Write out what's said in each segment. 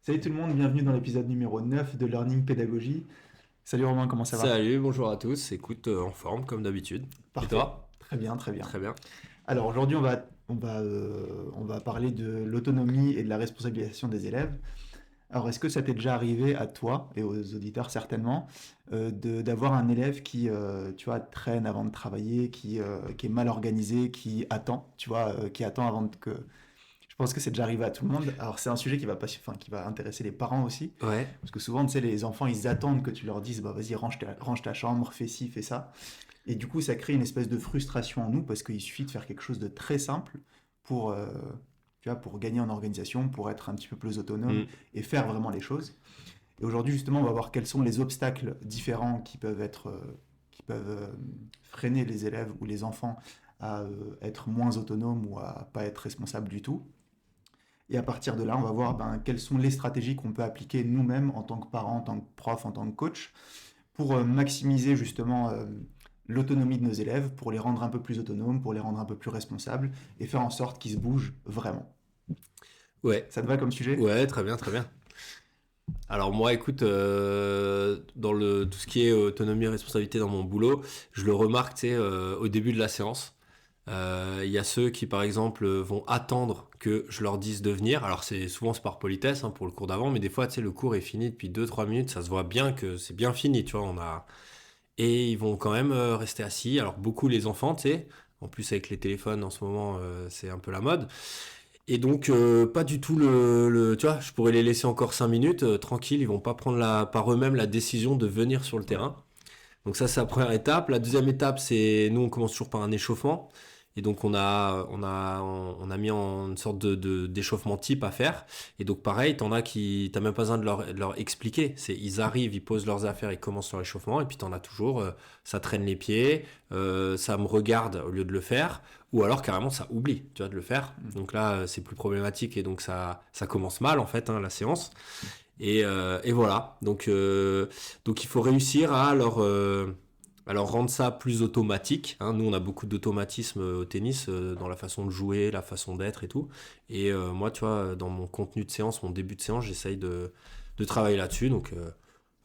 Salut tout le monde, bienvenue dans l'épisode numéro 9 de Learning Pédagogie. Salut Romain, comment ça va? Salut, bonjour à tous. Écoute, en forme comme d'habitude. Et Parfait, toi? très bien, très bien. Très bien. Alors aujourd'hui on va parler de l'autonomie et de la responsabilisation des élèves. Alors est-ce que ça t'est déjà arrivé à toi et aux auditeurs certainement d'avoir un élève qui tu vois traîne avant de travailler, qui est mal organisé, qui attend, tu vois, qui attend avant que... Je pense que c'est déjà arrivé à tout le monde. Alors c'est un sujet qui va pas, enfin, qui va intéresser les parents aussi. Ouais, Parce que souvent, tu sais, les enfants, ils attendent que tu leur dises, bah vas-y, range ta chambre, fais ci, fais ça. Et du coup, ça crée une espèce de frustration en nous parce qu'il suffit de faire quelque chose de très simple pour, tu vois, pour gagner en organisation, pour être un petit peu plus autonome mm, et faire vraiment les choses. Et aujourd'hui, justement, on va voir quels sont les obstacles différents qui peuvent freiner les élèves ou les enfants à être moins autonomes ou à pas être responsables du tout. Et à partir de là, on va voir quelles sont les stratégies qu'on peut appliquer nous-mêmes en tant que parents, en tant que prof, en tant que coach, pour maximiser justement l'autonomie de nos élèves, pour les rendre un peu plus autonomes, pour les rendre un peu plus responsables, et faire en sorte qu'ils se bougent vraiment. ouais, Ça te va comme sujet? ouais, très bien, très bien. Alors moi, écoute, dans le tout ce qui est autonomie et responsabilité dans mon boulot, je le remarque, tu sais, au début de la séance. Il y a ceux qui, par exemple, vont attendre que je leur dise de venir. Alors c'est par politesse, hein, pour le cours d'avant, mais des fois, tu sais, le cours est fini depuis 2 3 minutes, ça se voit bien que c'est bien fini, tu vois. Et ils vont quand même rester assis. Alors beaucoup les enfants, tu sais. En plus avec les téléphones en ce moment, c'est un peu la mode. Et donc pas du tout tu vois, je pourrais les laisser encore 5 minutes tranquille. Ils vont pas prendre par eux-mêmes la décision de venir sur le Ouais. terrain. Donc ça, c'est la première étape. La deuxième étape, c'est nous, on commence toujours par un échauffement. Et donc on a mis en une sorte d'échauffement type à faire. Et donc pareil, t'as même pas besoin de leur expliquer. Ils arrivent, ils posent leurs affaires, ils commencent leur échauffement. Et puis t'en as toujours, ça traîne les pieds, ça me regarde au lieu de le faire. Ou alors carrément ça oublie, tu vois, de le faire. Mm. Donc là, c'est plus problématique et donc ça commence mal en fait, hein, la séance. Et voilà. Donc il faut réussir à leur rendre ça plus automatique. Hein. Nous, on a beaucoup d'automatisme au tennis, dans la façon de jouer, la façon d'être et tout. Et moi, tu vois, dans mon contenu de séance, mon début de séance, j'essaye de travailler là-dessus. Donc,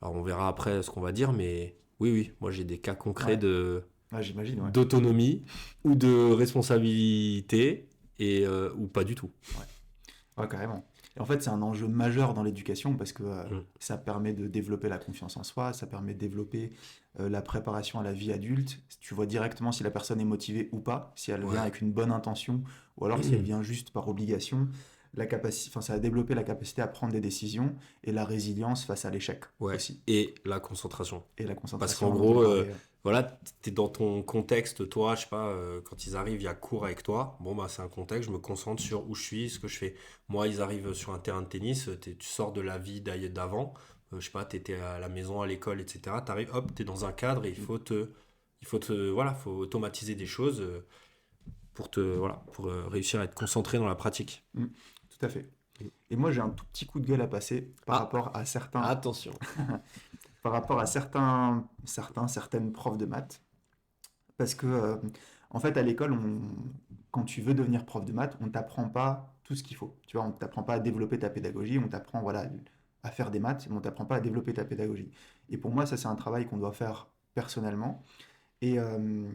alors on verra après ce qu'on va dire, mais oui, oui, moi j'ai des cas concrets Ouais. Ouais, j'imagine, ouais. d'autonomie ou de responsabilité ou pas du tout. Ouais. Ouais, carrément. Et en fait, c'est un enjeu majeur dans l'éducation parce que Mm. ça permet de développer la confiance en soi, ça permet de développer la préparation à la vie adulte. Tu vois directement si la personne est motivée ou pas, si elle vient Ouais. avec une bonne intention ou alors si elle vient juste par obligation. Enfin, ça a développé la capacité à prendre des décisions et la résilience face à l'échec Ouais, aussi. et la concentration. Et la Parce concentration, qu'en on en avait gros, parlé. voilà, t'es dans ton contexte, toi, je sais pas, quand ils arrivent, il y a cours avec toi. Bon, bah, c'est un contexte, je me concentre sur où je suis, ce que je fais. Moi, ils arrivent sur un terrain de tennis, tu sors de la vie d'avant, je sais pas, t'étais à la maison, à l'école, etc. T'arrives, hop, t'es dans un cadre et voilà, faut automatiser des choses pour réussir à être concentré dans la pratique. Mm, tout à fait. Et moi, j'ai un tout petit coup de gueule à passer Ah, attention. par rapport à certaines profs de maths. Parce que, en fait, à l'école, quand tu veux devenir prof de maths, on t'apprend pas tout ce qu'il faut. Tu vois, on t'apprend pas à développer ta pédagogie, on t'apprend voilà, à faire des maths, mais on t'apprend pas à développer ta pédagogie. Et pour moi, ça, c'est un travail qu'on doit faire personnellement. Et, euh,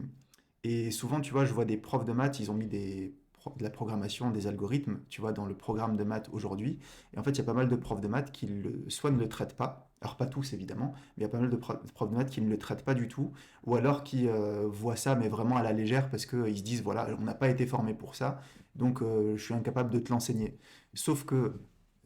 et souvent, tu vois, je vois des profs de maths, ils ont mis de la programmation, des algorithmes, tu vois, dans le programme de maths aujourd'hui. Et en fait, il y a pas mal de profs de maths qui soit ne le traitent pas, alors pas tous évidemment, mais il y a pas mal de profs de maths qui ne le traitent pas du tout, ou alors qui voient ça, mais vraiment à la légère, parce qu'ils se disent, voilà, on n'a pas été formé pour ça, donc je suis incapable de te l'enseigner. Sauf que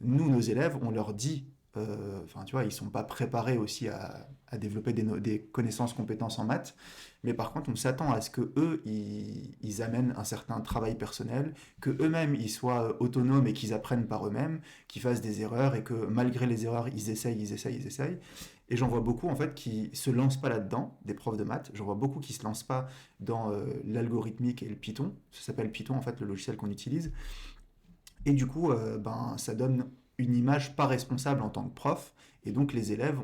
nous, nos élèves, on leur dit, enfin, tu vois, ils sont pas préparés aussi à développer des connaissances, compétences en maths. Mais par contre, on s'attend à ce que eux, ils amènent un certain travail personnel, que eux-mêmes, ils soient autonomes et qu'ils apprennent par eux-mêmes, qu'ils fassent des erreurs et que malgré les erreurs, ils essayent, ils essayent, ils essayent. Et j'en vois beaucoup, en fait, qui se lancent pas là-dedans, des profs de maths. J'en vois beaucoup qui se lancent pas dans l'algorithmique et le Python. Ça s'appelle Python, en fait, le logiciel qu'on utilise. Et du coup, ça donne une image pas responsable en tant que prof. Et donc, les élèves,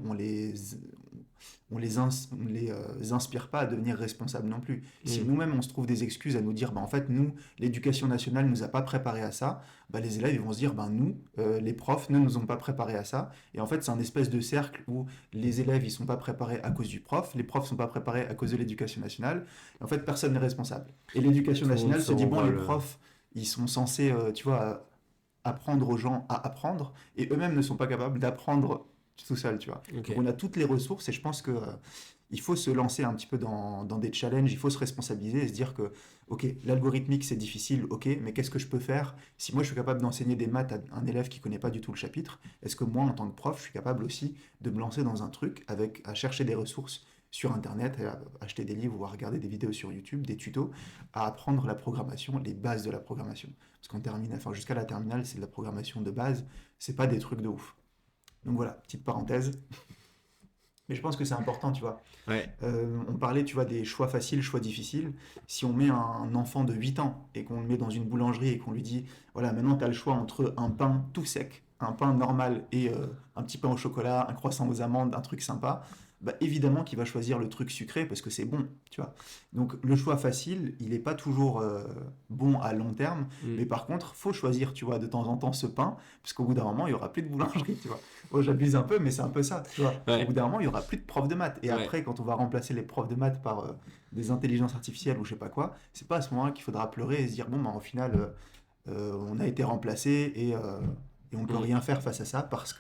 inspire pas à devenir responsables non plus. Si Mm. nous-mêmes on se trouve des excuses à nous dire, bah, en fait, nous, l'éducation nationale nous a pas préparés à ça, bah, les élèves ils vont se dire, bah, nous, les profs, ne nous ont pas préparés à ça. Et en fait, c'est un espèce de cercle où les élèves ils sont pas préparés à cause du prof, les profs sont pas préparés à cause de l'éducation nationale. Et en fait, personne n'est responsable. Et l'éducation Tout le monde nationale se se dit, bon, renvoie les le. profs, ils sont censés, tu vois, apprendre aux gens à apprendre, et eux-mêmes ne sont pas capables d'apprendre tout seuls, tu vois. Donc Ok. on a toutes les ressources, et je pense que il faut se lancer un petit peu dans des challenges, il faut se responsabiliser et se dire que, ok, l'algorithmique c'est difficile, ok, mais qu'est-ce que je peux faire si moi je suis capable d'enseigner des maths à un élève qui connaît pas du tout le chapitre? Est-ce que moi en tant que prof, je suis capable aussi de me lancer dans un truc avec à chercher des ressources sur internet, à acheter des livres ou à regarder des vidéos sur YouTube, des tutos, à apprendre la programmation, les bases de la programmation. Parce qu'en terminale, enfin jusqu'à la terminale, c'est de la programmation de base, c'est pas des trucs de ouf. Donc voilà, petite parenthèse. Mais je pense que c'est important, tu vois. Ouais. On parlait, tu vois, des choix faciles, choix difficiles. Si on met un enfant de 8 ans et qu'on le met dans une boulangerie et qu'on lui dit, voilà, maintenant tu as le choix entre un pain tout sec, un pain normal et un petit pain au chocolat, un croissant aux amandes, un truc sympa, bah évidemment qu'il va choisir le truc sucré parce que c'est bon, tu vois. Donc le choix facile, il n'est pas toujours bon à long terme, mais Mm. par contre, faut choisir, tu vois, de temps en temps ce pain, parce qu'au bout d'un moment, il y aura plus de boulangerie, tu vois. Bon, j'abuse un peu, mais c'est un peu ça, tu vois. Au bout Ouais. d'un moment, il y aura plus de profs de maths. Et Ouais. après, quand on va remplacer les profs de maths par des intelligences artificielles ou je sais pas quoi, c'est pas à ce moment-là qu'il faudra pleurer et se dire bon, bah, au final, on a été remplacé et on peut Mm. rien faire face à ça parce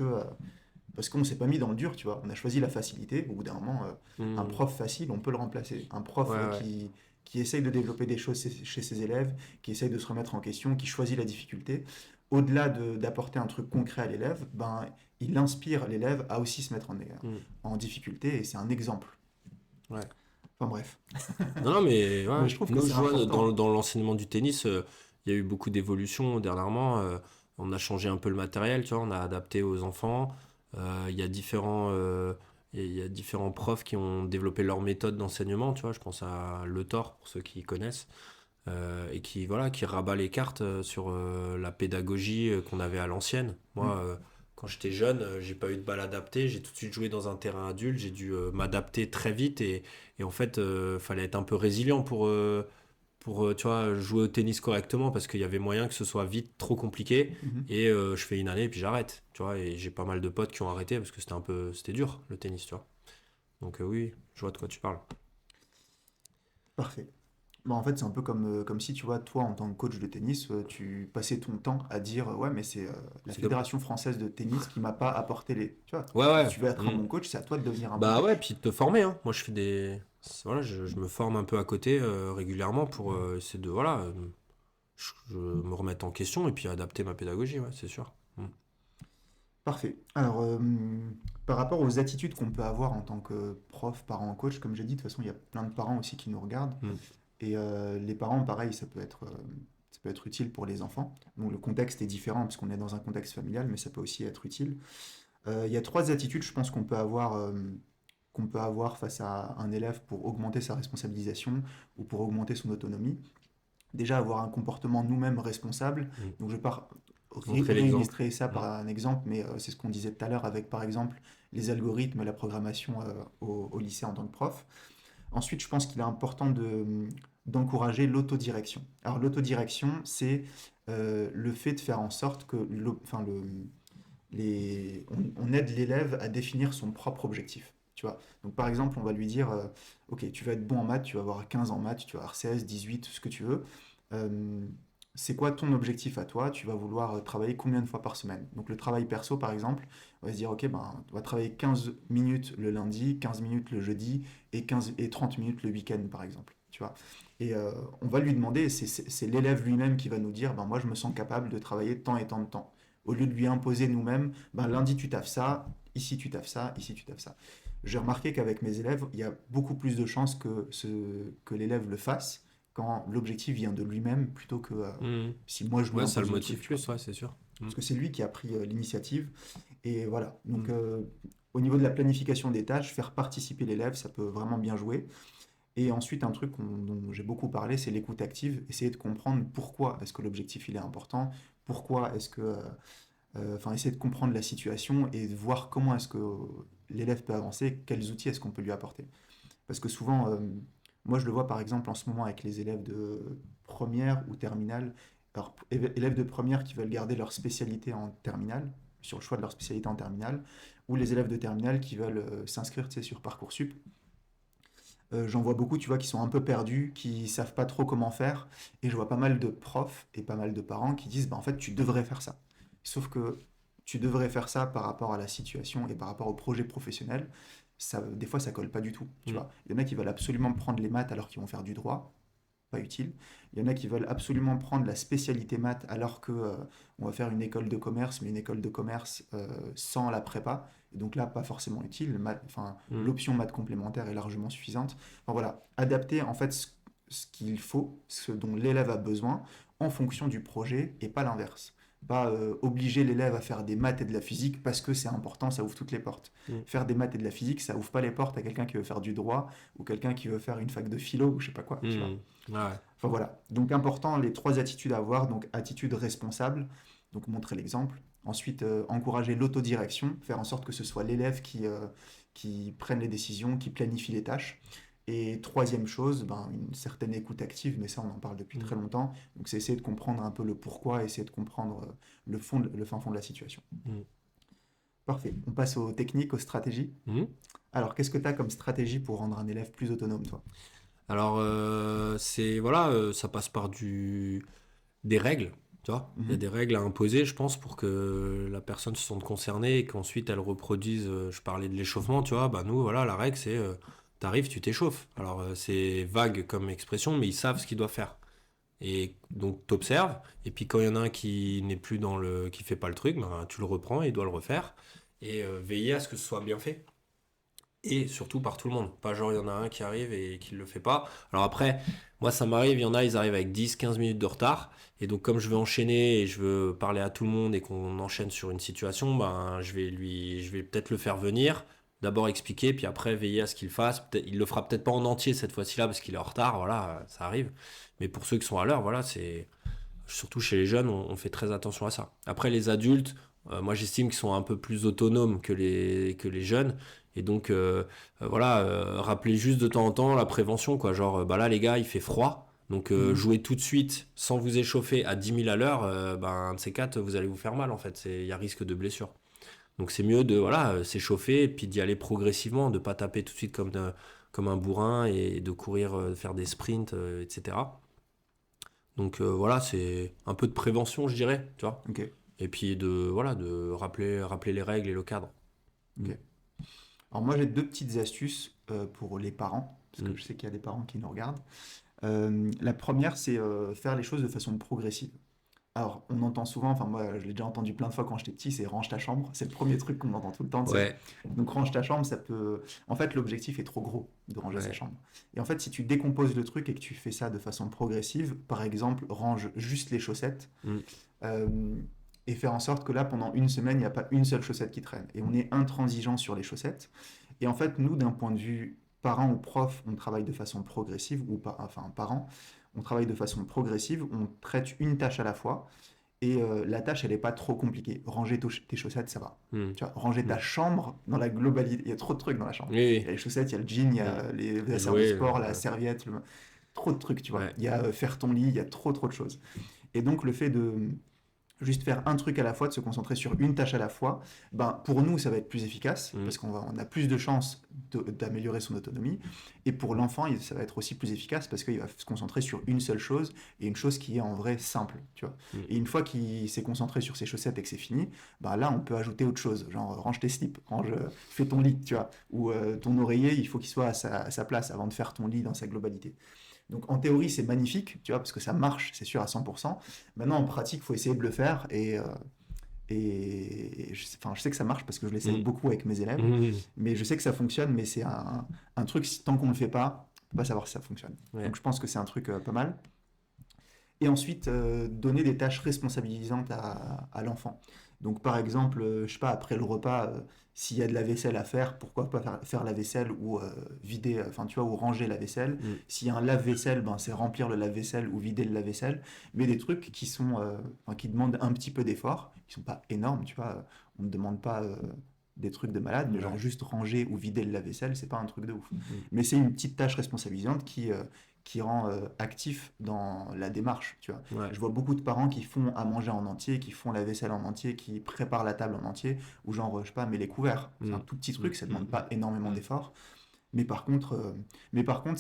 qu'on s'est pas mis dans le dur, tu vois. On a choisi la facilité. Au bout d'un moment, un Mm. prof facile, on peut le remplacer. Un prof Ouais, ouais. qui essaye de développer des choses chez ses élèves, qui essaye de se remettre en question, qui choisit la difficulté, au-delà d'apporter un truc concret à l'élève, ben, il inspire l'élève à aussi se mettre Mm. en difficulté et c'est un exemple. Ouais. Enfin bref. Non, non, mais ouais. Mais je trouve que Nous, c'est je vois important. dans l'enseignement du tennis, il y a eu beaucoup d'évolutions dernièrement. On a changé un peu le matériel, tu vois, on a adapté aux enfants. Il y a il y a différents profs qui ont développé leur méthode d'enseignement, tu vois. Je pense à Le Thor, pour ceux qui connaissent, et qui, voilà, qui rabat les cartes sur la pédagogie qu'on avait à l'ancienne. Moi, Mm. quand j'étais jeune, j'ai pas eu de balle adaptée, j'ai tout de suite joué dans un terrain adulte, j'ai dû m'adapter très vite et en fait, fallait être un peu résilient pour tu vois, jouer au tennis correctement parce qu'il y avait moyen que ce soit vite trop compliqué Mhm. et je fais une année et puis j'arrête, tu vois, et j'ai pas mal de potes qui ont arrêté parce que c'était dur le tennis, tu vois. Donc oui, je vois de quoi tu parles. Parfait. Bon, en fait, c'est un peu comme si, tu vois, toi, en tant que coach de tennis, tu passais ton temps à dire, ouais, mais c'est la C'est comme... Fédération française de tennis qui m'a pas apporté les... Tu vois, Ouais, si ouais. tu veux être un Mm. bon coach, c'est à toi de devenir un bon Bah ouais, coach. puis de te former, hein. Moi, je fais des... Voilà, je me forme un peu à côté régulièrement pour essayer de, voilà, je me remettre en question et puis adapter ma pédagogie, ouais, c'est sûr. Mm. Parfait. Alors, par rapport aux attitudes qu'on peut avoir en tant que prof, parent, coach, comme j'ai dit, de toute façon, il y a plein de parents aussi qui nous regardent. Mm. Et les parents, pareil, ça peut être utile pour les enfants. Donc le contexte est différent parce qu'on est dans un contexte familial, mais ça peut aussi être utile. Il y a trois attitudes, je pense, qu'on peut avoir face à un élève pour augmenter sa responsabilisation ou pour augmenter son autonomie. Déjà, avoir un comportement nous-mêmes responsable. Mm. Donc je vais pas Montrer l'exemple. réillustrer ça Mm. par un exemple, mais c'est ce qu'on disait tout à l'heure avec, par exemple, les algorithmes et la programmation au lycée en tant que prof. Ensuite, je pense qu'il est important d'encourager l'autodirection. Alors, l'autodirection, c'est le fait de faire en sorte que on aide l'élève à définir son propre objectif. Tu vois. Donc, par exemple, on va lui dire ok, tu vas être bon en maths, tu vas avoir 15 en maths, tu vas avoir 16, 18, ce que tu veux. Euh, c'est quoi ton objectif à toi? Tu vas vouloir travailler combien de fois par semaine? Donc, le travail perso, par exemple, on va se dire ok, ben, on va travailler 15 minutes le lundi, 15 minutes le jeudi et 30 minutes le week-end, par exemple. Tu vois. Et on va lui demander, c'est l'élève lui-même qui va nous dire ben, moi, je me sens capable de travailler tant et tant de temps au lieu de lui imposer nous-mêmes, ben lundi tu taffes ça, ici tu taffes ça, ici tu taffes ça. J'ai remarqué qu'avec mes élèves, il y a beaucoup plus de chances que l'élève le fasse quand l'objectif vient de lui-même plutôt que Mm. si moi je lui Ouais, ça le impose le truc, motive tu vois. plus, ouais, c'est sûr. Mm. Parce que c'est lui qui a pris l'initiative. Et voilà. Donc, Mm. au niveau de la planification des tâches, faire participer l'élève, ça peut vraiment bien jouer. Et ensuite, un truc dont j'ai beaucoup parlé, c'est l'écoute active. Essayer de comprendre pourquoi est-ce que l'objectif il est important, pourquoi est-ce que enfin, essayer de comprendre la situation et de voir comment est-ce que l'élève peut avancer, quels outils est-ce qu'on peut lui apporter. Parce que souvent, moi je le vois par exemple en ce moment avec les élèves de première ou terminale, alors élèves de première qui veulent garder leur spécialité en terminale, sur le choix de leur spécialité en terminale, ou les élèves de terminale qui veulent s'inscrire, tu sais, sur Parcoursup. J'en vois beaucoup, tu vois, qui sont un peu perdus, qui savent pas trop comment faire, et je vois pas mal de profs et pas mal de parents qui disent, bah, en fait, tu devrais faire ça. Sauf que tu devrais faire ça par rapport à la situation et par rapport au projet professionnel. Ça, des fois, ça colle pas du tout, tu Mm. vois. Il y en a qui veulent absolument prendre les maths alors qu'ils vont faire du droit, pas utile. Il y en a qui veulent absolument prendre la spécialité maths alors que on va faire une école de commerce, mais une école de commerce sans la prépa. Et donc là, pas forcément utile. Enfin, Mm. l'option maths complémentaire est largement suffisante. Enfin voilà, adapter en fait ce qu'il faut, ce dont l'élève a besoin en fonction du projet et pas l'inverse. Pas obliger l'élève à faire des maths et de la physique parce que c'est important, ça ouvre toutes les portes. Mm. Faire des maths et de la physique, ça ouvre pas les portes à quelqu'un qui veut faire du droit ou quelqu'un qui veut faire une fac de philo ou je sais pas quoi, tu vois. Mm. Ouais. Enfin voilà. Donc important, les trois attitudes à avoir. Donc attitude responsable, donc montrer l'exemple. Ensuite, encourager l'autodirection, faire en sorte que ce soit l'élève qui prenne les décisions, qui planifie les tâches. Et troisième chose, ben, une certaine écoute active, mais ça on en parle depuis Mm. très longtemps. Donc c'est essayer de comprendre un peu le pourquoi, essayer de comprendre le fin fond de la situation. Mm. Parfait. On passe aux techniques, aux stratégies. Mm. Alors qu'est-ce que tu as comme stratégie pour rendre un élève plus autonome, toi? Alors, c'est voilà, ça passe par des règles, tu vois. Il y a Mhm. des règles à imposer, je pense, pour que la personne se sente concernée et qu'ensuite elle reproduise. Je parlais de l'échauffement, tu vois. Bah nous, voilà, la règle c'est, t'arrives, tu t'échauffes. Alors c'est vague comme expression, mais ils savent ce qu'ils doivent faire. Et donc t'observes. Et puis quand il y en a un qui n'est plus qui fait pas le truc, ben, tu le reprends et il doit le refaire. Et veiller à ce que ce soit bien fait et surtout par tout le monde. Pas genre il y en a un qui arrive et qui le fait pas. Alors après, moi ça m'arrive, il y en a, ils arrivent avec 10-15 minutes de retard. Et donc comme je veux enchaîner et je veux parler à tout le monde et qu'on enchaîne sur une situation, ben je vais peut-être le faire venir. D'abord expliquer, puis après veiller à ce qu'il fasse. Il le fera peut-être pas en entier cette fois-ci là parce qu'il est en retard, voilà, ça arrive. Mais pour ceux qui sont à l'heure, voilà, c'est surtout chez les jeunes, on fait très attention à ça. Après, les adultes, moi j'estime qu'ils sont un peu plus autonomes que les jeunes. Et donc, voilà, rappelez juste de temps en temps la prévention, quoi. Genre, bah là, les gars, il fait froid. Donc, Mhm. jouer tout de suite sans vous échauffer à 10 000 à l'heure, ben, un de ces quatre, vous allez vous faire mal, en fait. Il y a risque de blessure. Donc, c'est mieux de voilà, s'échauffer et puis d'y aller progressivement, de pas taper tout de suite comme un bourrin et de courir, faire des sprints, etc. Donc voilà, c'est un peu de prévention, je dirais, tu vois. Ok, Et puis voilà, de rappeler les règles et le cadre. Mm. ok. Alors moi j'ai deux petites astuces pour les parents, parce que Mm. je sais qu'il y a des parents qui nous regardent. La première c'est faire les choses de façon progressive. Alors on entend souvent, enfin moi je l'ai déjà entendu plein de fois quand j'étais petit, c'est range ta chambre. C'est le premier truc qu'on entend tout le temps, tu sais. Ouais, Donc range ta chambre, ça peut... En fait l'objectif est trop gros de ranger sa ouais. chambre. Et en fait si tu décomposes le truc et que tu fais ça de façon progressive, par exemple range juste les chaussettes, Mm. euh, et faire en sorte que là, pendant une semaine, il n'y a pas une seule chaussette qui traîne. Et on est intransigeant sur les chaussettes. Et en fait, nous, d'un point de vue parent ou prof, on travaille de façon progressive, ou pas, enfin parent, on travaille de façon progressive, on traite une tâche à la fois, et la tâche, elle n'est pas trop compliquée. Ranger tes chaussettes, ça va. Mm. Tu vois, ranger ta Mm. chambre dans la globalité. Il y a trop de trucs dans la chambre. Oui, Il y a oui. les chaussettes, il y a le jean, il y Mm. a les Les affaires de jouets, sport, la serviette, trop de trucs, tu vois. ouais. Il y a faire ton lit, il y a trop de choses. Et donc, le fait de juste faire un truc à la fois, de se concentrer sur une tâche à la fois, ben, pour nous, ça va être plus efficace, Mm. parce on a plus de chances d'améliorer son autonomie. Et pour l'enfant, ça va être aussi plus efficace, parce qu'il va se concentrer sur une seule chose, et une chose qui est en vrai simple, tu vois. Mm. Et une fois qu'il s'est concentré sur ses chaussettes et que c'est fini, ben là, on peut ajouter autre chose, genre range tes slips, fais ton lit, tu vois. Ou ton oreiller, il faut qu'il soit à sa place avant de faire ton lit dans sa globalité. Donc en théorie, c'est magnifique, tu vois, parce que ça marche, c'est sûr, à 100%. Maintenant, en pratique, il faut essayer de le faire. Et enfin, je sais que ça marche parce que je l'essaye Mm. beaucoup avec mes élèves. Mm. Mais je sais que ça fonctionne, mais c'est un truc, tant qu'on ne le fait pas, on ne peut pas savoir si ça fonctionne. Ouais. Donc je pense que c'est un truc pas mal. Et ensuite, donner des tâches responsabilisantes à l'enfant. Donc, par exemple, je sais pas, après le repas, s'il y a de la vaisselle à faire, pourquoi pas faire la vaisselle ou vider, enfin, tu vois, ou ranger la vaisselle. Mm. S'il y a un lave-vaisselle, ben, c'est remplir le lave-vaisselle ou vider le lave-vaisselle. Mais des trucs qui sont, enfin, qui demandent un petit peu d'effort, qui sont pas énormes, tu vois. On ne demande pas des trucs de malade, mais genre Ouais. juste ranger ou vider le lave-vaisselle, c'est pas un truc de ouf. Mm. Mais c'est une petite tâche responsabilisante qui rend actif dans la démarche, tu vois. Ouais. Je vois beaucoup de parents qui font à manger en entier, qui font la vaisselle en entier, qui préparent la table en entier, ou genre, je sais pas, mais les couverts. C'est un Mm. tout petit Mm. truc, ça demande Mm. pas énormément Mm. d'efforts. Mais par contre, euh, mais par contre,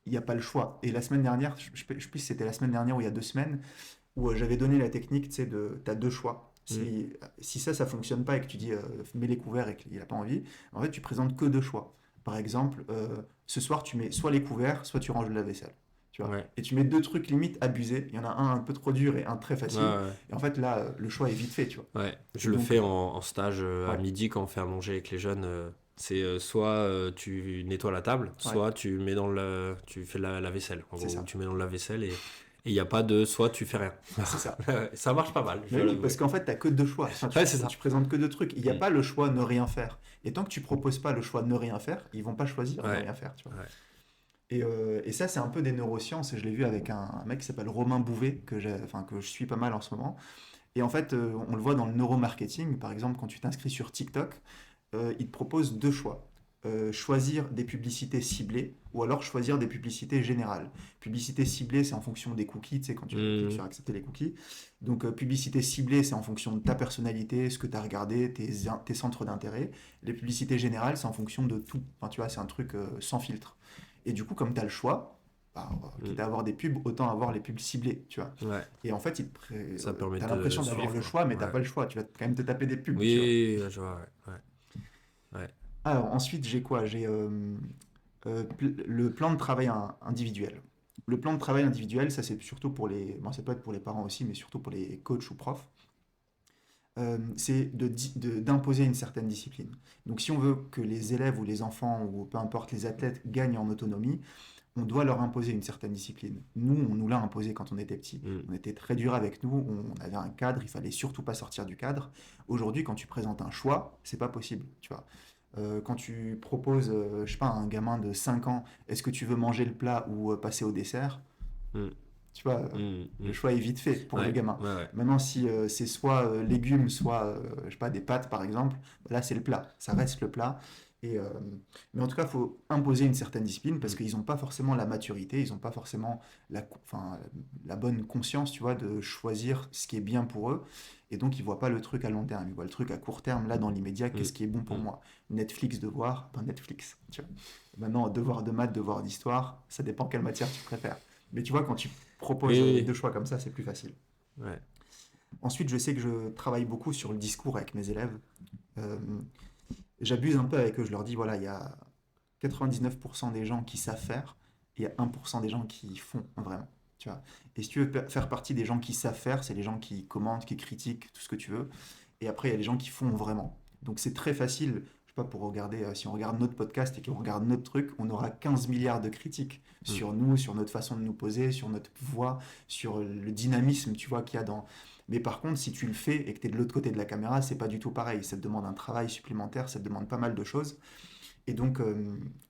il n'y a pas le choix. Et la semaine dernière, je sais plus si c'était la semaine dernière ou il y a 2 semaines, où j'avais donné la technique, tu sais, t'as deux choix. Mm. Si ça fonctionne pas et que tu dis mets les couverts et qu'il a pas envie, en fait, tu présentes que deux choix. Par exemple, ce soir, tu mets soit les couverts, soit tu ranges la vaisselle. Tu vois. Ouais. Et tu mets deux trucs limite abusés. Il y en a un peu trop dur et un très Ouais, facile. ouais. Et en fait, là, le choix est vite fait, tu vois. Ouais, je Et le donc, fais en stage à ouais, midi quand on fait à manger avec les jeunes. C'est soit tu nettoies la table, ouais, soit tu fais la vaisselle. En c'est gros, ça. tu mets dans le lave-vaisselle et il n'y a pas de soit tu fais rien. C'est ça. Ça marche pas mal, je Mais dois oui, parce l'avouer. qu'en fait, tu n'as que deux choix. Enfin, Ouais, c'est ça. tu présentes que deux trucs. Il n'y a Mm. pas le choix ne rien faire. Et tant que tu proposes pas le choix ne rien faire, ils vont pas choisir ne Ouais, rien faire. Tu vois. ouais. Et ça, c'est un peu des neurosciences. Et je l'ai vu avec un mec qui s'appelle Romain Bouvet, que je suis pas mal en ce moment. Et en fait, on le voit dans le neuromarketing. Par exemple, quand tu t'inscris sur TikTok, il te propose deux choix. Choisir des publicités ciblées ou alors choisir des publicités générales. Publicité ciblée, c'est en fonction des cookies, tu sais, quand tu cliques Mm. sur accepter les cookies. Donc, publicité ciblée, c'est en fonction de ta personnalité, ce que tu as regardé, tes centres d'intérêt. Les publicités générales, c'est en fonction de tout. Enfin, tu vois, c'est un truc sans filtre. Et du coup, comme tu as le choix, bah, quitte Mm. à avoir des pubs, autant avoir les pubs ciblées, tu vois. Ouais, Et en fait, ça permet t'as de l'impression d'avoir suivre, le quoi. choix, mais t'as Ouais. pas le choix. Tu vas quand même te taper des pubs, tu vois. Oui, je vois, ouais. Ouais. Ouais. Alors, ensuite, j'ai quoi? J'ai le plan de travail individuel. Le plan de travail individuel, ça c'est surtout pour les... Bon, ça peut être pour les parents aussi, mais surtout pour les coachs ou profs. C'est d'imposer une certaine discipline. Donc si on veut que les élèves ou les enfants, ou peu importe les athlètes, gagnent en autonomie, on doit leur imposer une certaine discipline. Nous, on nous l'a imposé quand on était petit. Mm. On était très dur avec nous, on avait un cadre, il fallait surtout pas sortir du cadre. Aujourd'hui, quand tu présentes un choix, c'est pas possible, tu vois. Quand tu proposes, je sais pas, à un gamin de 5 ans, est-ce que tu veux manger le plat ou passer au dessert? Mm. Tu vois, Mm. le Mm. choix est vite fait pour le Ouais, gamin. ouais, ouais. Maintenant, si c'est soit légumes, soit, je sais pas, des pâtes par exemple, là c'est le plat, ça reste le plat. Et, mais en tout cas, il faut imposer une certaine discipline parce Mm. qu'ils n'ont pas forcément la maturité, ils n'ont pas forcément enfin, la bonne conscience, tu vois, de choisir ce qui est bien pour eux. Et donc, ils ne voient pas le truc à long terme, ils voient le truc à court terme, là, dans l'immédiat, Mm. qu'est-ce qui est bon pour Mm. moi. Netflix, devoir, ben Netflix, tu vois. Maintenant, devoir de maths, devoir d'histoire, ça dépend quelle matière tu préfères. Mais tu vois, quand tu proposes Oui, deux oui, choix comme ça, c'est plus facile. oui. Ouais. Ensuite, je sais que je travaille beaucoup sur le discours avec mes élèves. Euh, J'abuse un peu avec eux, je leur dis, voilà, il y a 99% des gens qui savent faire, et il y a 1% des gens qui font vraiment. Tu vois. Et si tu veux faire partie des gens qui savent faire, c'est les gens qui commentent, qui critiquent, tout ce que tu veux. Et après, il y a les gens qui font vraiment. Donc c'est très facile, je sais pas, pour regarder, si on regarde notre podcast et qu'on regarde notre truc, on aura 15 milliards de critiques Mm. sur nous, sur notre façon de nous poser, sur notre voix, sur le dynamisme, tu vois, qu'il y a dans... Mais par contre, si tu le fais et que tu es de l'autre côté de la caméra, c'est pas du tout pareil. Ça te demande un travail supplémentaire, ça te demande pas mal de choses. Et donc,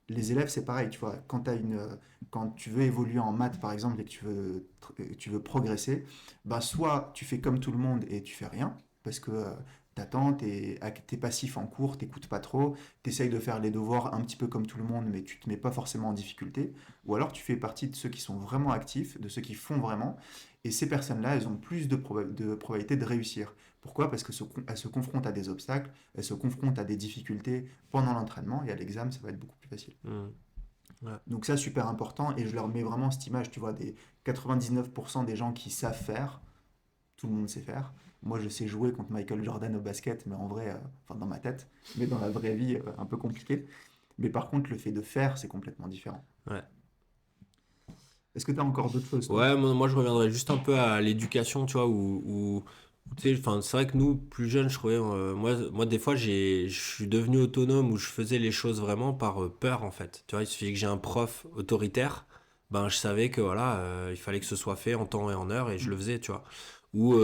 les élèves, c'est pareil, tu vois. Quand tu veux évoluer en maths, par exemple, et que tu veux progresser, bah, soit tu fais comme tout le monde et tu fais rien, parce que t'attends, t'es passif en cours, t'écoutes pas trop, t'essayes de faire les devoirs un petit peu comme tout le monde, mais tu te mets pas forcément en difficulté. Ou alors tu fais partie de ceux qui sont vraiment actifs, de ceux qui font vraiment. Et ces personnes-là, elles ont plus de probabilité de réussir. Pourquoi? Parce qu'elles se confrontent à des obstacles, elles se confrontent à des difficultés pendant l'entraînement et à l'examen, ça va être beaucoup plus facile. Mm. Ouais. Donc ça, super important et je leur mets vraiment cette image, tu vois, des 99% des gens qui savent faire, tout le monde sait faire. Moi, je sais jouer contre Michael Jordan au basket, mais en vrai, enfin dans ma tête, mais dans la vraie vie, un peu compliqué. Mais par contre, le fait de faire, c'est complètement différent. Ouais. Est-ce que tu as encore d'autres choses, toi? Ouais, moi je reviendrais juste un peu à l'éducation, tu vois, tu sais, enfin, c'est vrai que nous, plus jeunes, je trouvais, moi des fois, je suis devenu autonome où je faisais les choses vraiment par peur, en fait. Tu vois, il suffit que j'ai un prof autoritaire, ben je savais que voilà, il fallait que ce soit fait en temps et en heure et je le faisais, tu vois. Ou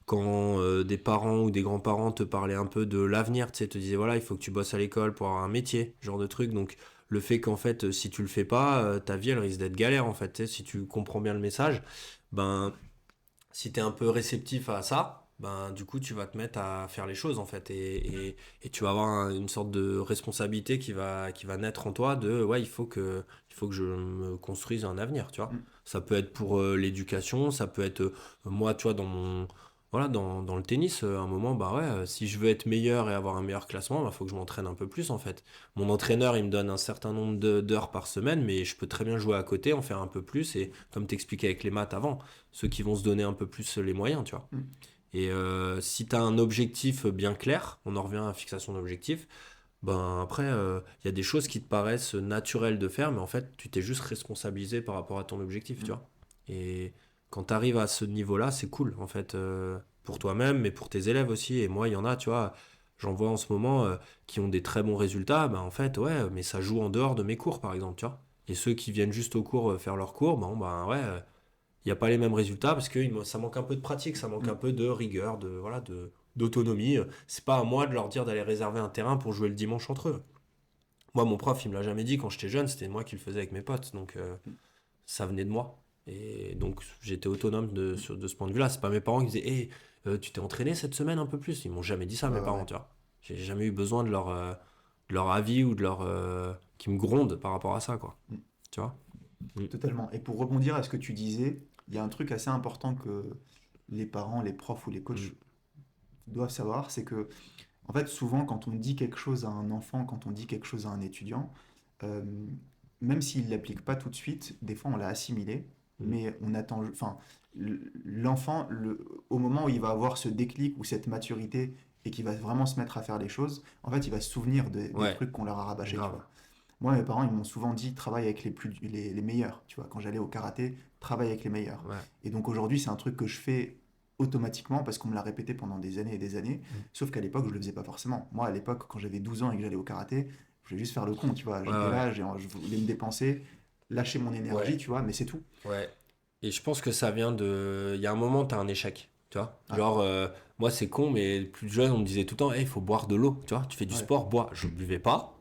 quand des parents ou des grands-parents te parlaient un peu de l'avenir, tu sais, te disaient voilà, il faut que tu bosses à l'école pour avoir un métier, genre de truc. Donc le fait qu'en fait, si tu le fais pas, ta vie elle risque d'être galère en fait. Tu sais, si tu comprends bien le message, ben si t'es un peu réceptif à ça, ben, du coup, tu vas te mettre à faire les choses, en fait. Et tu vas avoir une sorte de responsabilité qui va naître en toi de, ouais, il faut que je me construise un avenir, tu vois. Mm. Ça peut être pour l'éducation, ça peut être, moi, tu vois, voilà, dans le tennis, à un moment, bah ouais, si je veux être meilleur et avoir un meilleur classement, bah, faut que je m'entraîne un peu plus, en fait. Mon entraîneur, il me donne un certain nombre d'heures par semaine, mais je peux très bien jouer à côté, en faire un peu plus, et comme t'expliquais avec les maths avant, ceux qui vont se donner un peu plus les moyens, tu vois. Mm. Et si tu as un objectif bien clair, on en revient à la fixation d'objectif, ben après, il y a des choses qui te paraissent naturelles de faire, mais en fait, tu t'es juste responsabilisé par rapport à ton objectif, tu Mm. vois. Et quand tu arrives à ce niveau-là, c'est cool, en fait, pour toi-même, mais pour tes élèves aussi. Et moi, il y en a, tu vois, j'en vois en ce moment qui ont des très bons résultats, ben en fait, ouais, mais ça joue en dehors de mes cours, par exemple, tu vois. Et ceux qui viennent juste au cours faire leurs cours, ben ouais, il n'y a pas les mêmes résultats parce que ça manque un peu de pratique, ça manque Mm. un peu de rigueur, voilà, d'autonomie. C'est pas à moi de leur dire d'aller réserver un terrain pour jouer le dimanche entre eux. Moi, mon prof, il me l'a jamais dit quand j'étais jeune, c'était moi qui le faisais avec mes potes, donc ça venait de moi. Et donc j'étais autonome de ce point de vue-là. C'est pas mes parents qui disaient, hey, tu t'es entraîné cette semaine un peu plus. Ils m'ont jamais dit ça, Ouais, mes ouais, parents, ouais. tu vois. J'ai jamais eu besoin de leur avis ou de leur qui me grondent par rapport à ça, quoi. Mm. Tu vois. Mm. Totalement. Et pour rebondir à ce que tu disais, il y a un truc assez important que les parents, les profs ou les coachs Mm. doivent savoir, c'est que, en fait, souvent, quand on dit quelque chose à un enfant, quand on dit quelque chose à un étudiant, euh, même s'il ne l'applique pas tout de suite, des fois, on l'a assimilé, Mm. mais on attend, enfin, l'enfant, au moment où il va avoir ce déclic ou cette maturité et qu'il va vraiment se mettre à faire les choses, en fait, il va se souvenir des Ouais, trucs qu'on leur a rabâchés, tu grave. vois. Moi, mes parents, ils m'ont souvent dit, travaille avec les meilleurs, tu vois. Quand j'allais au karaté, travaille avec les meilleurs. Ouais. Et donc aujourd'hui, c'est un truc que je fais automatiquement parce qu'on me l'a répété pendant des années et des années. Mm. Sauf qu'à l'époque, je le faisais pas forcément. Moi, à l'époque, quand j'avais 12 ans et que j'allais au karaté, je voulais juste faire le con, tu vois. Ouais, J'étais ouais, là, je voulais me dépenser, lâcher mon énergie, ouais, tu vois, mais c'est tout. ouais. Et je pense que ça vient de. Il y a un moment, t'as un échec, tu vois. Ouais, Genre, moi, c'est con, mais plus jeune, on me disait tout le temps, hey, il faut boire de l'eau, tu vois. Tu fais du ouais, sport, bois. Je buvais pas,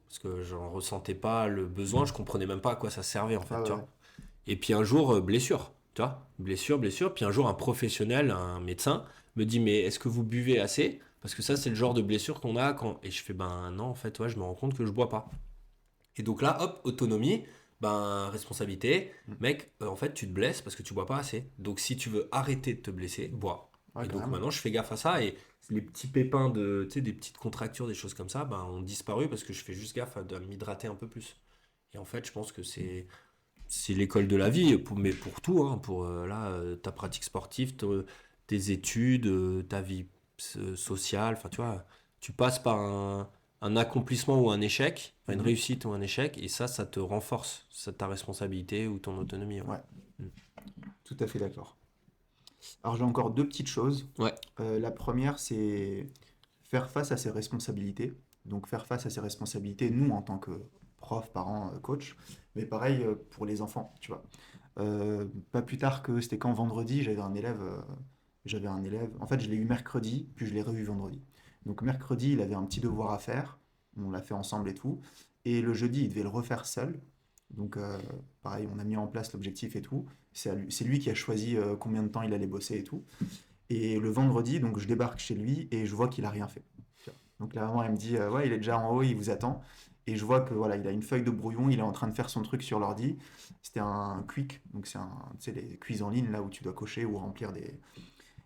parce que j'en ressentais pas le besoin, je comprenais même pas à quoi ça servait, en ouais, fait, tu ouais, vois. Et puis un jour, blessure, tu vois. Blessure, blessure. Puis un jour, un professionnel, un médecin, me dit, mais est-ce que vous buvez assez? Parce que ça, c'est le genre de blessure qu'on a quand. Et je fais, ben non, en fait, ouais, je me rends compte que je bois pas. Et donc là, hop, autonomie, ben responsabilité. mm, Mec, en fait, tu te blesses parce que tu bois pas assez. Donc si tu veux arrêter de te blesser, bois. ouais, Et donc carrément. maintenant, je fais gaffe à ça et les petits pépins tu sais, des petites contractures, des choses comme ça, ben ont disparu parce que je fais juste gaffe à m'hydrater un peu plus. Et en fait, je pense que c'est l'école de la vie, mais pour tout, hein, pour là, ta pratique sportive, tes études, ta vie sociale, enfin tu vois, tu passes par un accomplissement ou un échec, enfin une Mhm. réussite ou un échec, et ça te renforce ta responsabilité ou ton autonomie. Ouais. Ouais, Mm. tout à fait d'accord. Alors j'ai encore deux petites choses. Ouais. La première, c'est faire face à ses responsabilités. Donc faire face à ses responsabilités, nous en tant que prof, parents, coach, mais pareil pour les enfants, tu vois. Pas plus tard que c'était quand vendredi, j'avais un élève. En fait, je l'ai eu mercredi, puis je l'ai revu vendredi. Donc mercredi, il avait un petit devoir à faire. On l'a fait ensemble et tout. Et le jeudi, il devait le refaire seul. Donc pareil, on a mis en place l'objectif et tout. C'est lui qui a choisi combien de temps il allait bosser et tout. Et le vendredi, donc je débarque chez lui et je vois qu'il a rien fait. Donc la maman, elle me dit, ouais, il est déjà en haut, il vous attend. Et je vois que voilà, il a une feuille de brouillon, il est en train de faire son truc sur l'ordi. C'était un quick, donc c'est tu sais, les quiz en ligne là où tu dois cocher ou remplir des.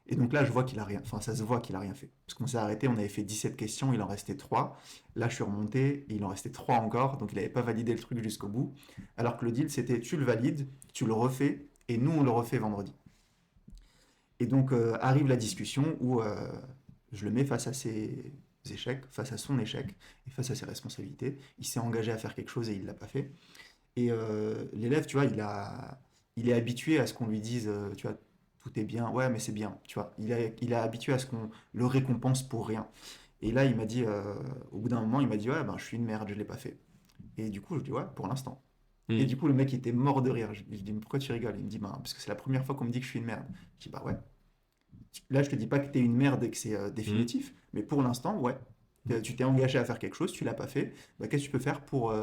Et donc là, je vois qu'il a rien, enfin ça se voit qu'il a rien fait. Parce qu'on s'est arrêté, on avait fait 17 questions, il en restait 3. Là, je suis remonté, et il en restait 3 encore, donc il n'avait pas validé le truc jusqu'au bout. Alors que le deal, c'était tu le valides, tu le refais, et nous, on le refait vendredi. Et donc arrive la discussion où je le mets face à ses échecs, face à son échec et face à ses responsabilités. Il s'est engagé à faire quelque chose et il ne l'a pas fait. Et l'élève, tu vois, il est habitué à ce qu'on lui dise, tu vois, tout est bien, ouais, mais c'est bien, tu vois. Il est habitué à ce qu'on le récompense pour rien. Et là, il m'a dit, au bout d'un moment, il m'a dit, ouais, ben, je suis une merde, je ne l'ai pas fait. Et du coup, je dis, ouais, pour l'instant. Et Mm. du coup, le mec il était mort de rire. Je dis, mais pourquoi tu rigoles? Il me dit, bah, parce que c'est la première fois qu'on me dit que je suis une merde. Je dis, bah ouais. Là, je te dis pas que t'es une merde et que c'est Mm. définitif, mais pour l'instant, ouais. Tu t'es engagé à faire quelque chose, tu l'as pas fait. Bah, qu'est-ce que tu peux faire pour.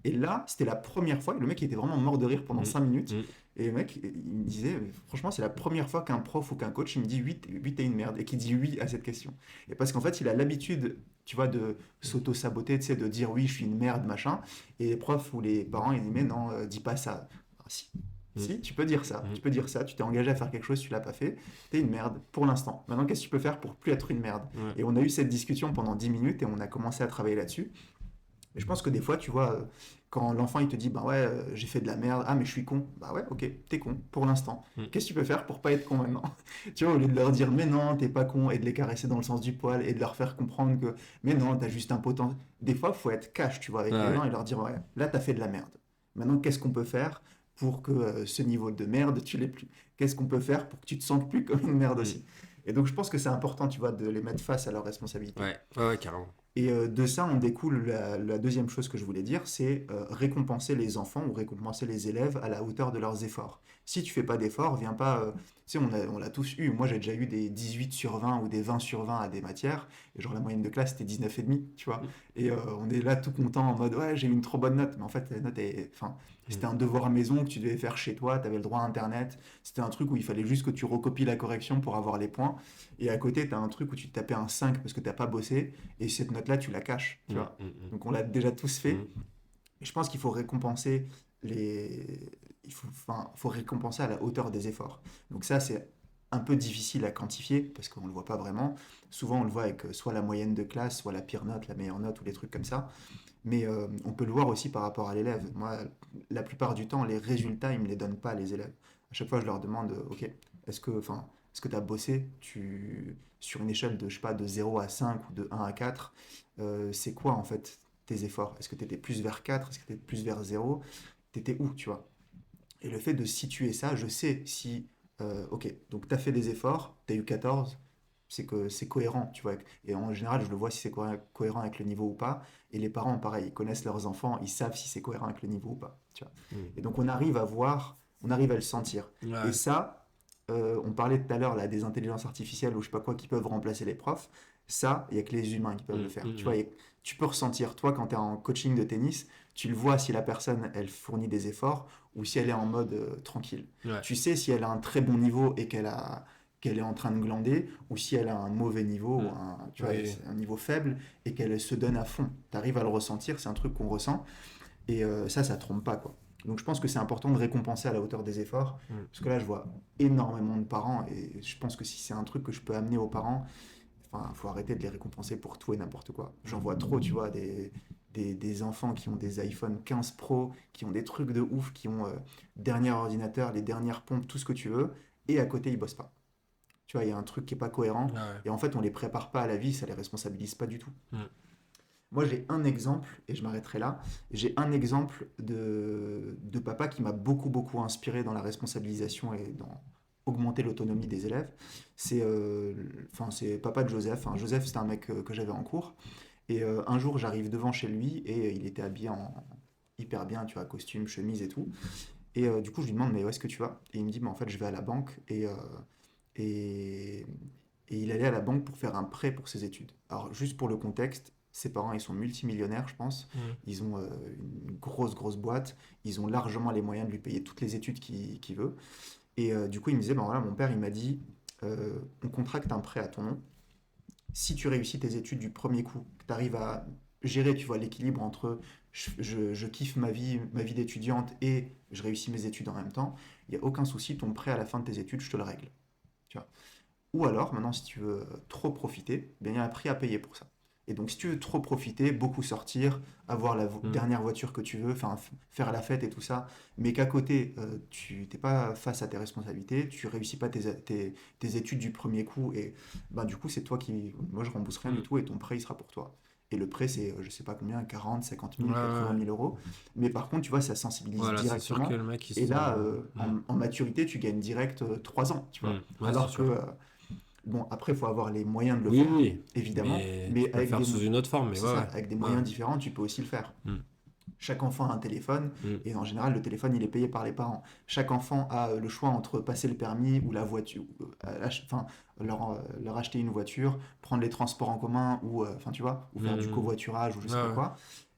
Et là, c'était la première fois. Le mec il était vraiment mort de rire pendant 5 minutes. Mm. Et le mec, il me disait, franchement, c'est la première fois qu'un prof ou qu'un coach, il me dit oui, t'es une merde. Et qu'il dit oui à cette question. Et parce qu'en fait, il a l'habitude, tu vois, de s'auto-saboter, tu sais, de dire oui, je suis une merde, machin. Et les profs ou les parents, ils disent, mais non, dis pas ça. Ah, si. Si, tu peux dire ça. Mm. Tu peux dire ça. Tu t'es engagé à faire quelque chose, tu l'as pas fait. T'es une merde pour l'instant. Maintenant, qu'est-ce que tu peux faire pour plus être une merde? Ouais. Et on a eu cette discussion pendant 10 minutes et on a commencé à travailler là-dessus. Et je pense que des fois, tu vois, quand l'enfant il te dit, bah ouais, j'ai fait de la merde, ah mais je suis con, bah ouais, ok, t'es con pour l'instant. Mm. Qu'est-ce que tu peux faire pour pas être con maintenant? Tu vois, au lieu de leur dire, mais non, t'es pas con, et de les caresser dans le sens du poil, et de leur faire comprendre que, mais non, t'as juste un potentiel. Des fois, faut être cash, tu vois, avec les Ouais. gens et leur dire, ouais, là, t'as fait de la merde. Maintenant, qu'est-ce qu'on peut faire pour que ce niveau de merde, tu l'aies plus? Qu'est-ce qu'on peut faire pour que tu te sentes plus comme une merde Mm. aussi? Et donc, je pense que c'est important, tu vois, de les mettre face à leurs responsabilités. Ouais, carrément. Et de ça, on découle la deuxième chose que je voulais dire, c'est récompenser les enfants ou récompenser les élèves à la hauteur de leurs efforts. Si tu fais pas d'efforts, viens pas. Tu sais, on l'a tous eu. Moi, j'ai déjà eu des 18 sur 20 ou des 20 sur 20 à des matières. Et genre, la moyenne de classe, c'était 19,5, tu vois. Mm. Et on est là tout content en mode, ouais, j'ai eu une trop bonne note. Mais en fait, la note est. Enfin, c'était un devoir à maison que tu devais faire chez toi. Tu avais le droit à Internet. C'était un truc où il fallait juste que tu recopies la correction pour avoir les points. Et à côté, tu as un truc où tu te tapais un 5 parce que tu pas bossé. Et cette note-là, tu la caches, tu vois. Donc on l'a déjà tous fait. Mm. Et je pense qu'il faut récompenser les... faut récompenser à la hauteur des efforts. Donc ça, c'est un peu difficile à quantifier parce qu'on ne le voit pas vraiment. Souvent, on le voit avec soit la moyenne de classe, soit la pire note, la meilleure note ou des trucs comme ça. Mais on peut le voir aussi par rapport à l'élève. Moi, la plupart du temps, les résultats, ils ne me les donnent pas, les élèves. À chaque fois, je leur demande, OK, est-ce que tu as bossé sur une échelle de, je sais pas, de 0 à 5 ou de 1 à 4, c'est quoi en fait tes efforts? Est-ce que tu étais plus vers 4? Est-ce que tu étais plus vers 0? Tu étais où, tu vois? Et le fait de situer ça, je sais si, ok, donc tu as fait des efforts, tu as eu 14, c'est que c'est cohérent, tu vois. Et en général, je le vois si c'est cohérent avec le niveau ou pas. Et les parents, pareil, ils connaissent leurs enfants, ils savent si c'est cohérent avec le niveau ou pas, tu vois. Et donc on arrive à voir, on arrive à le sentir. Et Ouais. ça, on parlait tout à l'heure là, des intelligences artificielles ou je sais pas quoi qui peuvent remplacer les profs. Ça, il n'y a que les humains qui peuvent le faire. Tu vois, tu peux ressentir, toi, quand tu es en coaching de tennis, tu le vois si la personne, elle fournit des efforts ou si elle est en mode tranquille. Ouais. Tu sais si elle a un très bon niveau et qu'elle est en train de glander ou si elle a un mauvais niveau ou tu vois, Oui. un niveau faible et qu'elle se donne à fond. Tu arrives à le ressentir, c'est un truc qu'on ressent et ça trompe pas, quoi. Donc je pense que c'est important de récompenser à la hauteur des efforts parce que là je vois énormément de parents et je pense que si c'est un truc que je peux amener aux parents, enfin, faut arrêter de les récompenser pour tout et n'importe quoi. J'en vois trop, tu vois, des enfants qui ont des iPhone 15 Pro, qui ont des trucs de ouf, qui ont dernier ordinateur, les dernières pompes, tout ce que tu veux, et à côté, ils bossent pas. Tu vois, il y a un truc qui est pas cohérent, Ouais. et en fait, on les prépare pas à la vie, ça les responsabilise pas du tout. Mm. Moi, j'ai un exemple, et je m'arrêterai là, j'ai un exemple de papa qui m'a beaucoup, beaucoup inspiré dans la responsabilisation et dans augmenter l'autonomie des élèves. C'est papa de Joseph. Hein. Joseph, c'était un mec que j'avais en cours. Et un jour, j'arrive devant chez lui et il était habillé en hyper bien, tu vois, costume, chemise et tout. Et du coup, je lui demande, mais où est-ce que tu vas? Et il me dit, bah, en fait, je vais à la banque et, et il allait à la banque pour faire un prêt pour ses études. Alors, juste pour le contexte, ses parents, ils sont multimillionnaires, je pense. Ils ont une grosse, grosse boîte. Ils ont largement les moyens de lui payer toutes les études qu'il veut. Et du coup, il me disait, ben voilà, mon père, il m'a dit, on contracte un prêt à ton nom. Si tu réussis tes études du premier coup, que tu arrives à gérer, tu vois, l'équilibre entre je kiffe ma vie d'étudiante et je réussis mes études en même temps, il n'y a aucun souci, ton prêt à la fin de tes études, je te le règle. Tu vois. Ou alors, maintenant, si tu veux trop profiter, bien, il y a un prix à payer pour ça. Et donc, si tu veux trop profiter, beaucoup sortir, avoir la dernière voiture que tu veux, faire la fête et tout ça, mais qu'à côté, tu n'es pas face à tes responsabilités, tu réussis pas tes études du premier coup, et ben, du coup, c'est toi qui. Moi, je rembourse rien du tout, et ton prêt, il sera pour toi. Et le prêt, c'est, je sais pas combien, 40, 50 000, Ouais, 80 ouais. 000 euros. Mais par contre, tu vois, ça sensibilise Voilà, c'est sûr directement. que le mec, il Et se. là, en maturité, tu gagnes direct 3 ans, tu vois. Ouais, c'est Alors que, sûr. bon, après, il faut avoir les moyens de le Oui, faire, oui. évidemment. Mais tu Mais peux le avec faire des, sous une autre forme, mais c'est ouais, ça, ouais. avec des Ouais. moyens différents, tu peux aussi le faire. Mm. Chaque enfant a un téléphone, Mm. et en général, le téléphone, il est payé par les parents. Chaque enfant a le choix entre passer le permis ou la voiture, enfin, leur acheter une voiture, prendre les transports en commun, ou, enfin, tu vois, ou faire du Mm. covoiturage, ou je sais pas Ouais, quoi.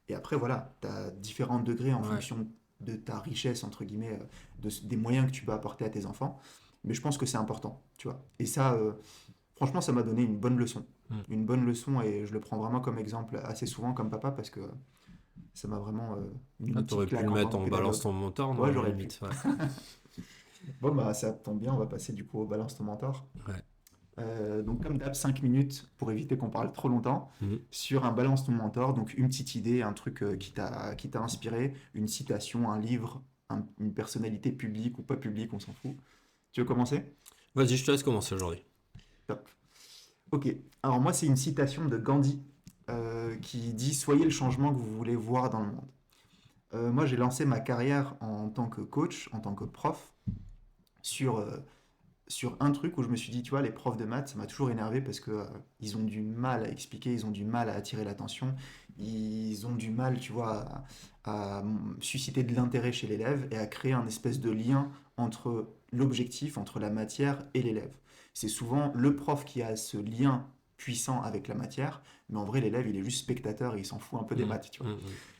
Et après, voilà, tu as différents degrés en ouais. fonction de ta richesse, entre guillemets, des moyens que tu peux apporter à tes enfants. Mais je pense que c'est important, tu vois. Et ça, franchement, ça m'a donné une bonne leçon. Mm. Une bonne leçon, et je le prends vraiment comme exemple assez souvent comme papa, parce que ça m'a vraiment mis Ah, une petite t'aurais pu le claque en tant mettre que en balance pédagogue. ton mentor, non, Ouais, à la j'aurais pu. limite. Ouais. Bon, bah, ça tombe bien, on va passer du coup au balance ton mentor. Ouais. Donc, comme d'hab, 5 minutes pour éviter qu'on parle trop longtemps Mm. sur un balance ton mentor. Donc, une petite idée, un truc qui t'a inspiré, une citation, un livre, une personnalité publique ou pas publique, on s'en fout. Tu veux commencer? Vas-y, je te laisse commencer aujourd'hui. Top. Ok, alors moi, c'est une citation de Gandhi qui dit: Soyez le changement que vous voulez voir dans le monde. Moi, j'ai lancé ma carrière en tant que coach, en tant que prof, sur, sur un truc où je me suis dit, tu vois, les profs de maths, ça m'a toujours énervé parce que ils ont du mal à expliquer, ils ont du mal à attirer l'attention, ils ont du mal, tu vois, à susciter de l'intérêt chez l'élève et à créer un espèce de lien entre l'objectif, entre la matière et l'élève. C'est souvent le prof qui a ce lien puissant avec la matière, mais en vrai, l'élève, il est juste spectateur et il s'en fout un peu des Mm. maths, tu vois. Mm.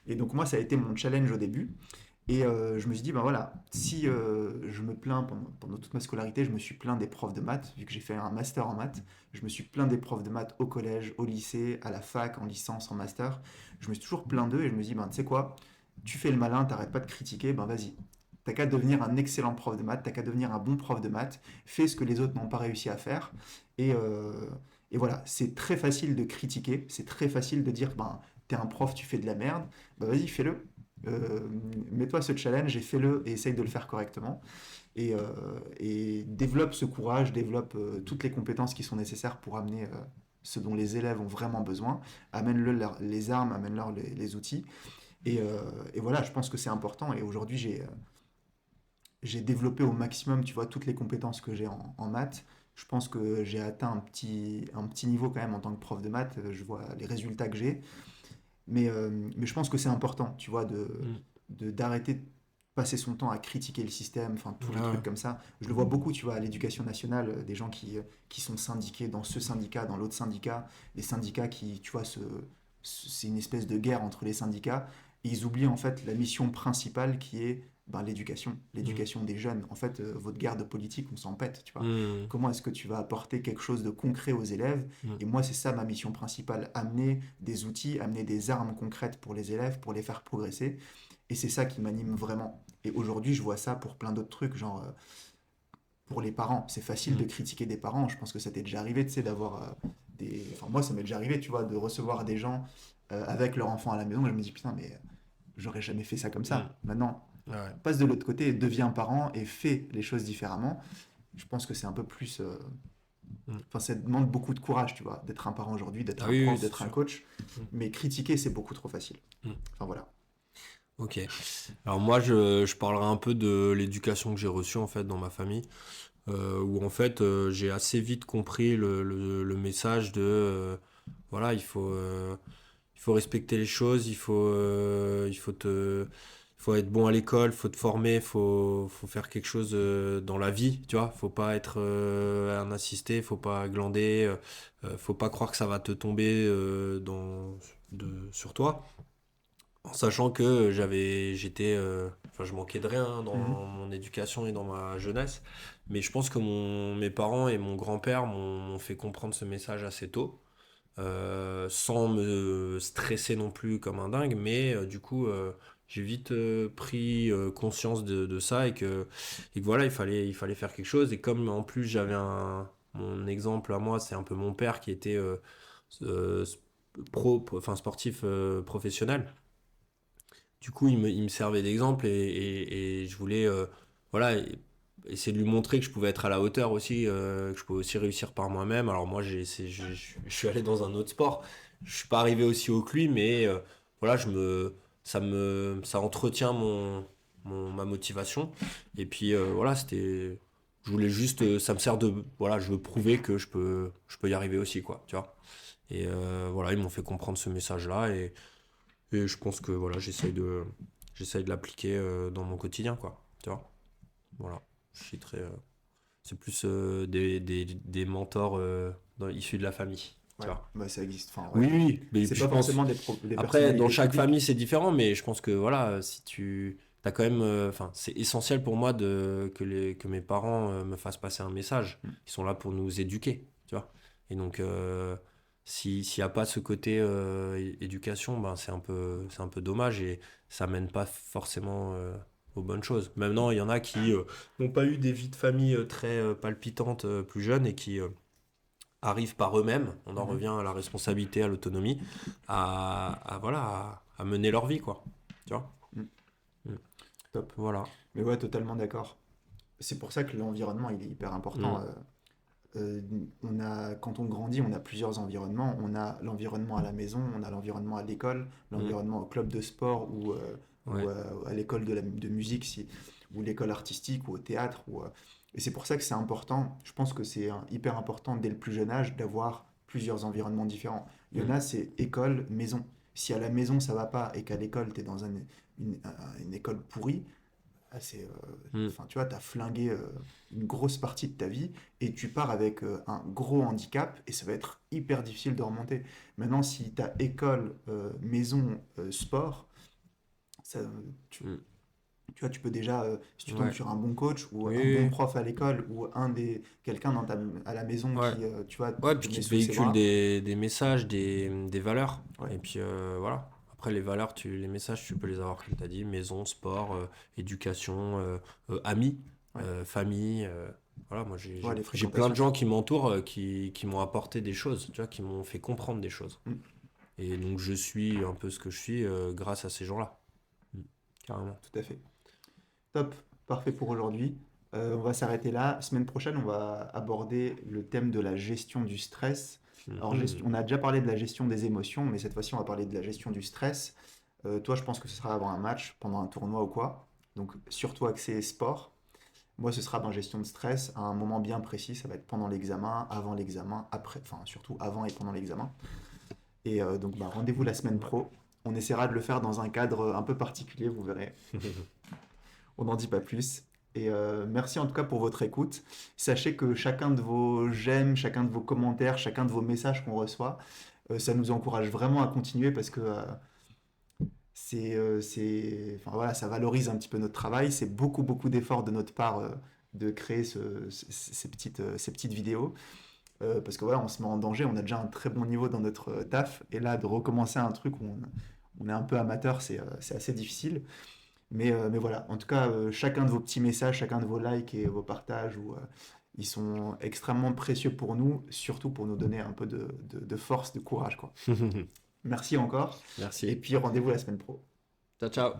Et donc moi, ça a été mon challenge au début. Et je me suis dit, ben voilà, si je me plains pendant toute ma scolarité, je me suis plaint des profs de maths, vu que j'ai fait un master en maths, je me suis plaint des profs de maths au collège, au lycée, à la fac, en licence, en master. Je me suis toujours plaint d'eux et je me dis, ben tu sais quoi, tu fais le malin, t'arrêtes pas de critiquer, ben vas-y. T'as qu'à devenir un excellent prof de maths, t'as qu'à devenir un bon prof de maths, fais ce que les autres n'ont pas réussi à faire. Et, euh, et voilà, c'est très facile de critiquer, c'est très facile de dire, ben t'es un prof, tu fais de la merde, ben vas-y, fais-le. Euh, Mets-toi ce challenge et fais-le et essaye de le faire correctement. Et développe ce courage, développe toutes les compétences qui sont nécessaires pour amener ce dont les élèves ont vraiment besoin. Amène-leur les armes, amène-leur les outils. Et voilà, je pense que c'est important. Et aujourd'hui, j'ai développé au maximum, tu vois, toutes les compétences que j'ai en maths. Je pense que j'ai atteint un petit niveau quand même en tant que prof de maths. Je vois les résultats que j'ai. Mais je pense que c'est important, tu vois, Mm. d'arrêter de passer son temps à critiquer le système, enfin tous les Ouais. trucs comme ça. Je le vois beaucoup, tu vois, à l'éducation nationale, des gens qui sont syndiqués dans ce syndicat, dans l'autre syndicat, les syndicats qui, tu vois, c'est une espèce de guerre entre les syndicats. Et ils oublient en fait la mission principale qui est ben, l'éducation, Mm. l'éducation des jeunes. En fait, votre guerre de politique, on s'en pète, tu vois. Mm. Comment est-ce que tu vas apporter quelque chose de concret aux élèves? Mm. Et moi, c'est ça ma mission principale, amener des outils, amener des armes concrètes pour les élèves, pour les faire progresser. Et c'est ça qui m'anime vraiment. Et aujourd'hui, je vois ça pour plein d'autres trucs, genre pour les parents. C'est facile de Mm. critiquer des parents. Je pense que ça t'est déjà arrivé, tu sais, d'avoir des... Enfin, moi, ça m'est déjà arrivé, tu vois, de recevoir des gens avec leur enfant à la maison. Et je me dis, putain, mais j'aurais jamais fait ça comme Mm. ça. Maintenant, Ouais. passe de l'autre côté, deviens parent et fais les choses différemment. Je pense que c'est un peu plus... Mm. Enfin, ça demande beaucoup de courage, tu vois, d'être un parent aujourd'hui, Ah d'être un oui, oui, prof, c'est d'être un sûr. coach. Mm. Mais critiquer, c'est beaucoup trop facile. Mm. Enfin, voilà. Ok. Alors moi, je parlerai un peu de l'éducation que j'ai reçue en fait dans ma famille, où en fait j'ai assez vite compris le message de voilà, il faut respecter les choses, il faut être bon à l'école, il faut te former, faut faire quelque chose dans la vie, tu vois. Faut pas être un assisté, faut pas glander, faut pas croire que ça va te tomber sur toi. En sachant que enfin, je manquais de rien hein, dans Mhm. mon éducation et dans ma jeunesse, mais je pense que mes parents et mon grand-père m'ont fait comprendre ce message assez tôt, sans me stresser non plus comme un dingue, mais du coup, j'ai vite pris conscience de ça et que voilà, il fallait faire quelque chose. Et comme en plus mon exemple à moi, c'est un peu mon père qui était euh, enfin sportif professionnel. Du coup, il me servait d'exemple et je voulais voilà, essayer de lui montrer que je pouvais être à la hauteur aussi, que je pouvais aussi réussir par moi-même. Alors moi, je suis allé dans un autre sport. Je suis pas arrivé aussi haut que lui, mais voilà, ça entretient ma motivation. Et puis voilà, je voulais juste, ça me sert voilà, je veux prouver que je peux y arriver aussi, quoi, tu vois. Et voilà, ils m'ont fait comprendre ce message-là Et je pense que voilà, j'essaye de l'appliquer dans mon quotidien, quoi. Tu vois? Voilà. Je suis très. C'est plus des mentors issus de la famille. Tu Ouais, vois? bah ça existe. Enfin, ouais. Oui, oui, mais C'est je pas pense. forcément des Après, dans personnalités chaque publiques. famille, c'est différent, mais je pense que voilà, si tu. T'as quand même. Enfin, c'est essentiel pour moi que mes parents me fassent passer un message. Mm. Ils sont là pour nous éduquer. Tu vois? Et donc, s'il n'y a pas ce côté éducation, ben, c'est un peu dommage et ça mène pas forcément aux bonnes choses. Maintenant, il y en a qui n'ont pas eu des vies de famille très palpitantes plus jeunes et qui arrivent par eux-mêmes, on en Mhm. revient à la responsabilité, à l'autonomie, voilà, à mener leur vie, quoi. Tu vois? Mm. Mm. Top. Voilà. Mais ouais, totalement d'accord. C'est pour ça que l'environnement, il est hyper important. Mm. Quand on grandit, on a plusieurs environnements. On a l'environnement à la maison, on a l'environnement à l'école, Mm. l'environnement au club de sport ou Ouais. à l'école de musique, ou l'école artistique ou au théâtre. Et c'est pour ça que c'est important. Je pense que c'est hyper important dès le plus jeune âge d'avoir plusieurs environnements différents. Il y en Mm. a, c'est école, maison. Si à la maison ça va pas et qu'à l'école tu es dans une école pourrie, Mm. enfin, tu vois, tu as flingué une grosse partie de ta vie et tu pars avec un gros handicap et ça va être hyper difficile de remonter. Maintenant, si tu as école, maison, sport, ça, tu, Mm. tu vois, tu peux déjà, si tu tombes Ouais. sur un bon coach ou Oui, un bon oui, prof à l'école ou quelqu'un à la maison oui. Ouais. qui, tu vois, Ouais, te puis met qui te sous ses véhicule bras. des messages, des valeurs. Ouais, Et puis voilà. Après, les valeurs, les messages, tu peux les avoir, comme tu as dit, maison, sport, éducation, amis, ouais, famille. Voilà, moi, ouais, les j'ai plein de fréquentations. gens qui m'entourent, qui m'ont apporté des choses, tu vois, qui m'ont fait comprendre des choses. Mm, Et donc, je suis un peu ce que je suis grâce à ces gens-là. Mm. Carrément. tout à fait. Top, parfait pour aujourd'hui. On va s'arrêter là. Semaine prochaine, on va aborder le thème de la gestion du stress. Alors, Mhm. on a déjà parlé de la gestion des émotions, mais cette fois-ci, on va parler de la gestion du stress. Toi, je pense que ce sera avant un match, pendant un tournoi ou quoi. Donc, surtout axé sport. Moi, ce sera dans gestion de stress à un moment bien précis. Ça va être pendant l'examen, après, enfin, surtout avant et pendant l'examen. Et donc, bah, rendez-vous la semaine Ouais. pro. On essaiera de le faire dans un cadre un peu particulier, vous verrez. On n'en dit pas plus. Et merci en tout cas pour votre écoute. Sachez que chacun de vos j'aime, chacun de vos commentaires, chacun de vos messages qu'on reçoit, ça nous encourage vraiment à continuer parce que enfin, voilà, ça valorise un petit peu notre travail. C'est beaucoup, beaucoup d'efforts de notre part de créer ces petites vidéos. Parce que voilà, on se met en danger, on a déjà un très bon niveau dans notre taf. Et là, de recommencer un truc où on est un peu amateur, c'est assez difficile. Mais voilà, en tout cas, chacun de vos petits messages, chacun de vos likes et vos partages, ils sont extrêmement précieux pour nous, surtout pour nous donner un peu de force, de courage, quoi. Merci encore, et Merci. puis rendez-vous la semaine pro. Ciao, ciao.